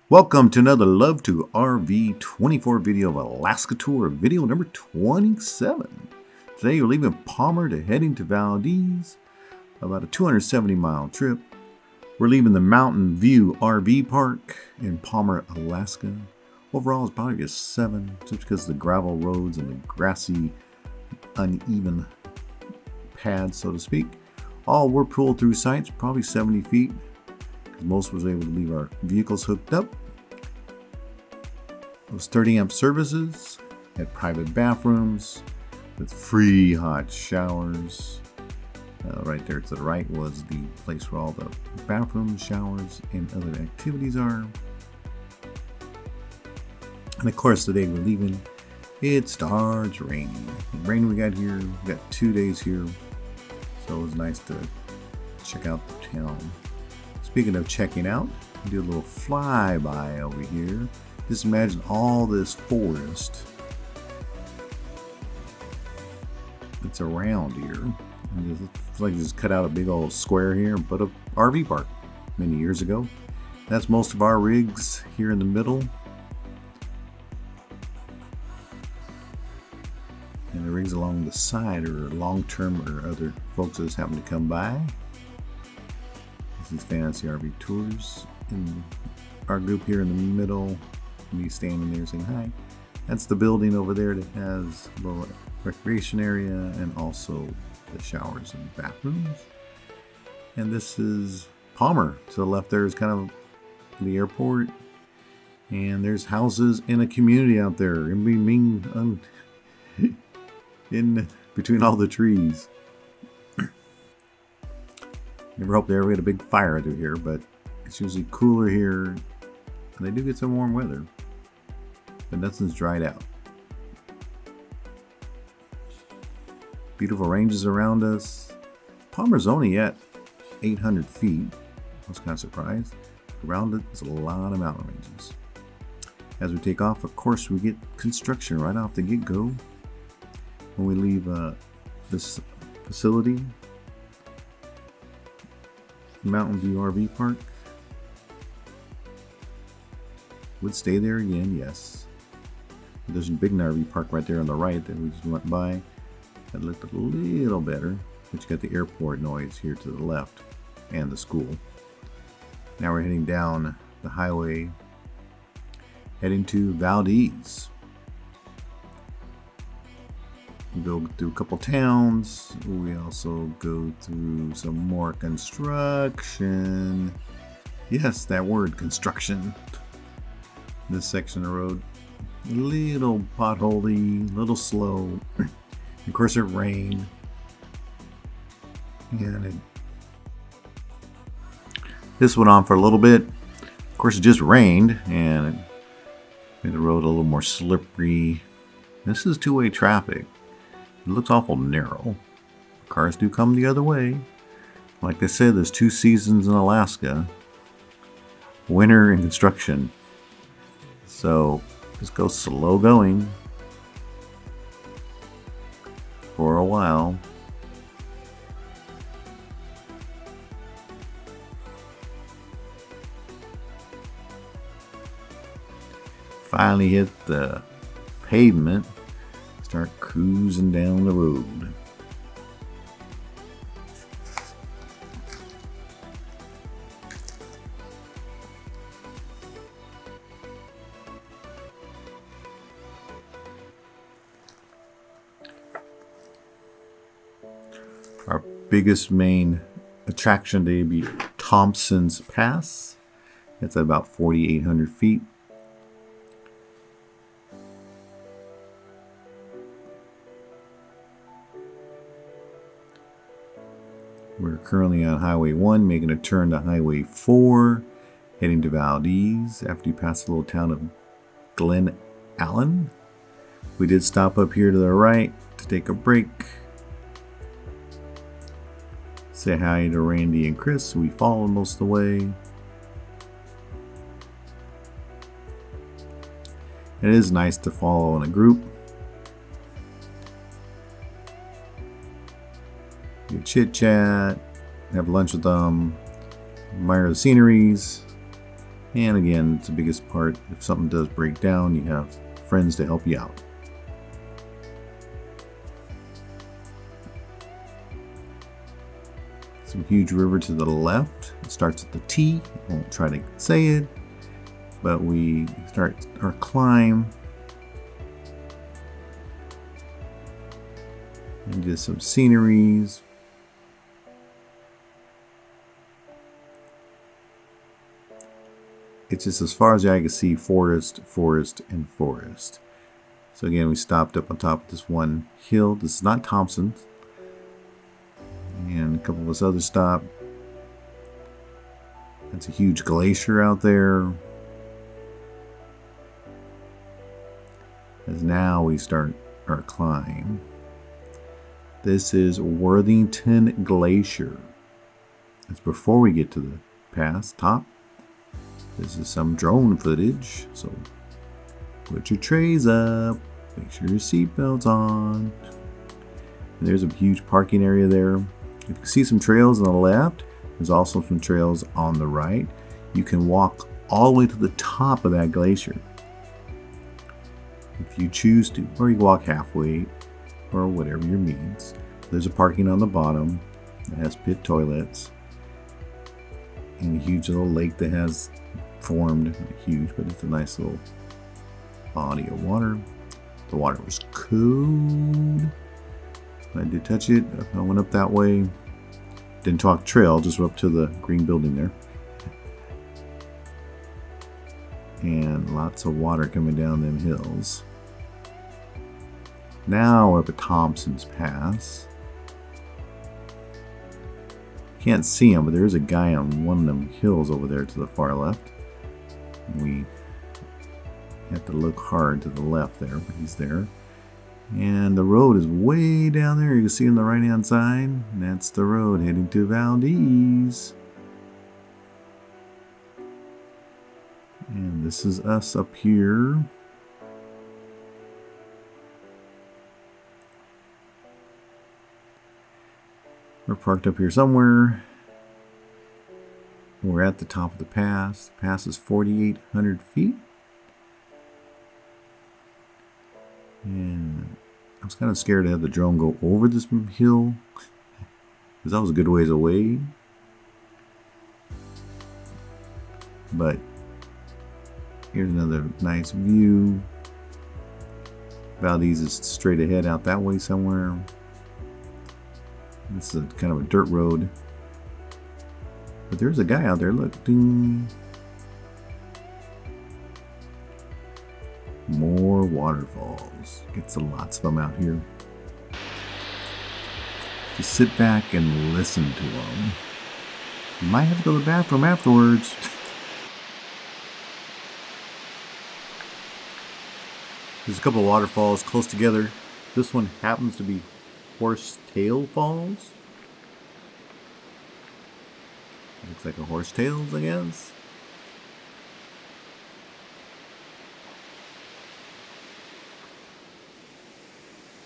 Welcome to another Love to RV24 video of Alaska Tour, video number 27. Today we're leaving Palmer to heading to Valdez, about a 270-mile trip. We're leaving the Mountain View RV Park in Palmer, Alaska. Overall it's probably a 7, just because of the gravel roads and the grassy, uneven pads, so to speak. All were pulled through sites, probably 70 feet. Most was able to leave our vehicles hooked up. It was 30 amp services, had private bathrooms with free hot showers. Right there to the right was the place where all the bathrooms, showers, and other activities are. And of course, today we're leaving. It starts raining. The rain we got here, we got 2 days here, so it was nice to check out the town. Speaking of checking out, we do a little flyby over here. Just imagine all this forest that's around here. And it's like just cut out a big old square here and put an RV park many years ago. That's most of our rigs here in the middle. And the rigs along the side are long-term or other folks that just happen to come by. This is Fantasy RV Tours, and our group here in the middle, me standing there saying hi. That's the building over there that has a little recreation area and also the showers and bathrooms. And this is Palmer. To the left there is kind of the airport, and there's houses and a community out there in between all the trees. Never hope they ever get a big fire through here, but it's usually cooler here, and they do get some warm weather, but nothing's dried out. Beautiful ranges around us. Palmer's only at 800 feet. I was kind of surprised. Around it is a lot of mountain ranges. As we take off, of course, we get construction right off the get-go. When we leave this facility, Mountain View RV Park. Would stay there again, yes. There's a big RV park right there on the right that we just went by. That looked a little better, but you got the airport noise here to the left and the school. Now we're heading down the highway, heading to Valdez. We go through a couple towns. We also go through some more construction. Yes, that word, construction. This section of the road, a little potholey, a little slow. Of course, it rained. And this went on for a little bit. Of course, it just rained and it made the road a little more slippery. This is two-way traffic. It looks awful narrow. Cars do come the other way. Like they said, there's 2 seasons in Alaska. Winter and construction. So just go slow going for a while. Finally hit the pavement. Start cruising down the road. Our biggest main attraction today would be Thompson's Pass. It's at about 4,800 feet. We're currently on Highway 1, making a turn to Highway 4, heading to Valdez after you pass the little town of Glen Allen. We did stop up here to the right to take a break. Say hi to Randy and Chris. We followed most of the way. It is nice to follow in a group. You chit chat, have lunch with them, admire the sceneries, And again, it's the biggest part. If something does break down, you have friends to help you out. Some huge river to the left. It starts at the T. I won't try to say it, but we start our climb. And just some sceneries. It's just as far as the eye can see, forest, forest, and forest. So again, we stopped up on top of this one hill. This is not Thompson. And a couple of us others stopped. That's a huge glacier out there. As now we start our climb. This is Worthington Glacier. That's before we get to the pass top. This is some drone footage, so put your trays up, make sure your seatbelt's on. And there's a huge parking area there. You can see some trails on the left. There's also some trails on the right. You can walk all the way to the top of that glacier if you choose to, or you walk halfway, or whatever your means. There's a parking on the bottom that has pit toilets, and a huge little lake that has formed. Huge, but it's a nice little body of water. The water was cold. I did touch it. I went up that way. Didn't talk trail, just went up to the green building there. And lots of water coming down them hills. Now we're up at Thompson's Pass. Can't see him, but there is a guy on one of them hills over there to the far left. We have to look hard to the left there, but he's there. And the road is way down there. You can see on the right hand side. And that's the road heading to Valdez. And this is us up here. We're parked up here somewhere. We're at the top of the pass. The pass is 4,800 feet. And I was kind of scared to have the drone go over this hill, because that was a good ways away. But here's another nice view. Valdez is straight ahead out that way somewhere. This is kind of a dirt road. But there's a guy out there, look. Ding. More waterfalls. Gets lots of them out here. Just sit back and listen to them. You might have to go to the bathroom afterwards. There's a couple of waterfalls close together. This one happens to be Horsetail Falls. Looks like a horsetails, I guess.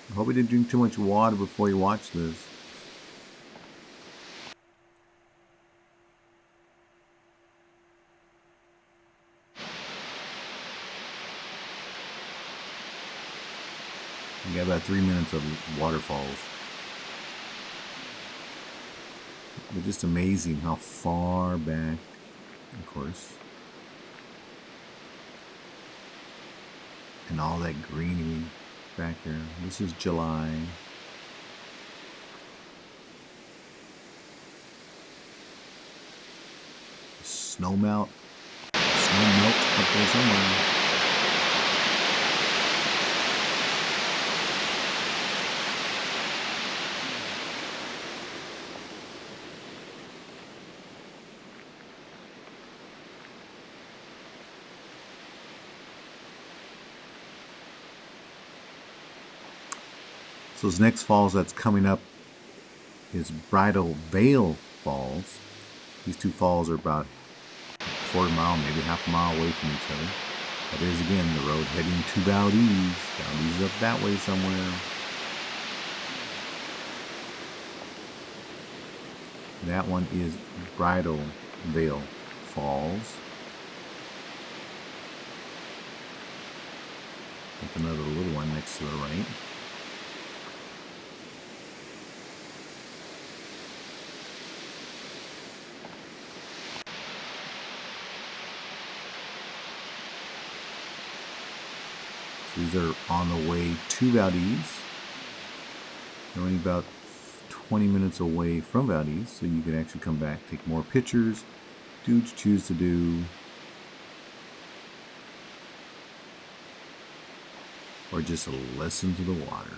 I hope you didn't drink too much water before you watch this. You got about 3 minutes of waterfalls. They're just amazing how far back, of course. And all that greenery back there. This is July. Snow melt up there somewhere. So this next falls that's coming up is Bridal Falls. These two falls are about a quarter mile, maybe half a mile away from each other. That is again the road heading to Valdez. Valdez is up that way somewhere. That one is Bridal Falls. With another little one next to the right. These are on the way to Valdez. They're only about 20 minutes away from Valdez, so you can actually come back, take more pictures, do what you choose to do, or just listen to the water.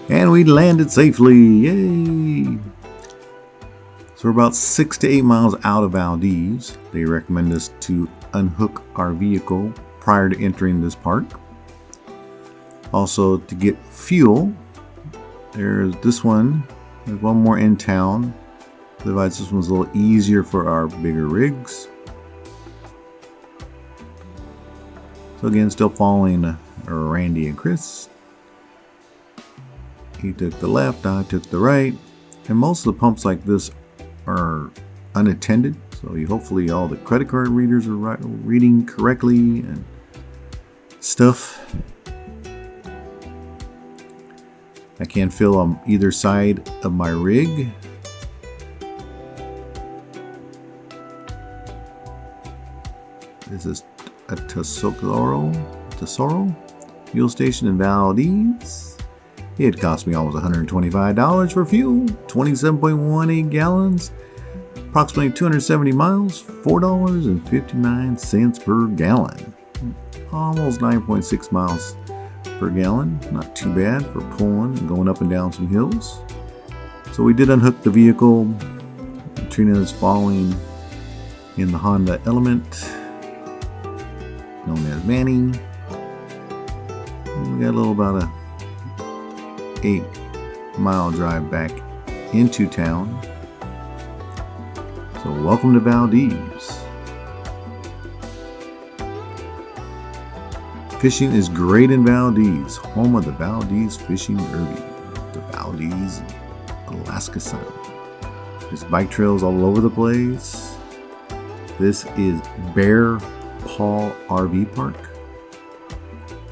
And we landed safely, yay! So we're about 6 to 8 miles out of Valdez. They recommend us to unhook our vehicle prior to entering this park. Also, to get fuel, there's this one. There's one more in town. Otherwise, this one's a little easier for our bigger rigs. So again, still following Randy and Chris. He took the left, I took the right. And most of the pumps like this are unattended. So hopefully all the credit card readers are reading correctly and stuff. I can fill on either side of my rig. This is a Tesoro fuel station in Valdez. It cost me almost $125 for fuel, 27.18 gallons, approximately 270 miles, $4.59 per gallon. Almost 9.6 miles per gallon. Not too bad for pulling and going up and down some hills. So we did unhook the vehicle. Trina is following in the Honda Element, known as Manny. And we got a little about a 8-mile drive back into town. So welcome to Valdez. Fishing is great in Valdez, home of the Valdez Fishing Derby, the Valdez Alaska Sun. There's bike trails all over the place. This is Bear Paw RV Park.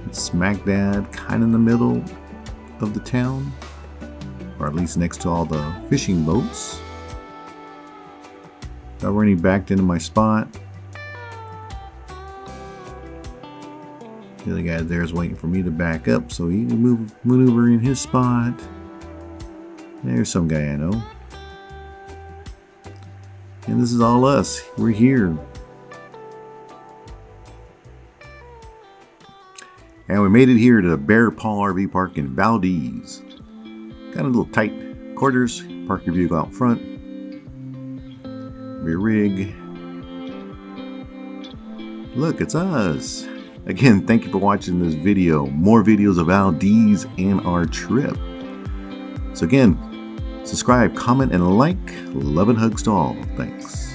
It's smack dab, kind of in the middle of the town, or at least next to all the fishing boats. I've already backed into my spot. The other guy there is waiting for me to back up so he can maneuver in his spot. There's some guy I know. And this is all us. We're here. And we made it here to the Bear Paw RV Park in Valdez. Got a little tight quarters. Park your vehicle out front. Rear rig. Look, it's us. Again, thank you for watching this video. More videos of Valdez and our trip. So again, subscribe, comment, and like. Love and hugs to all. Thanks.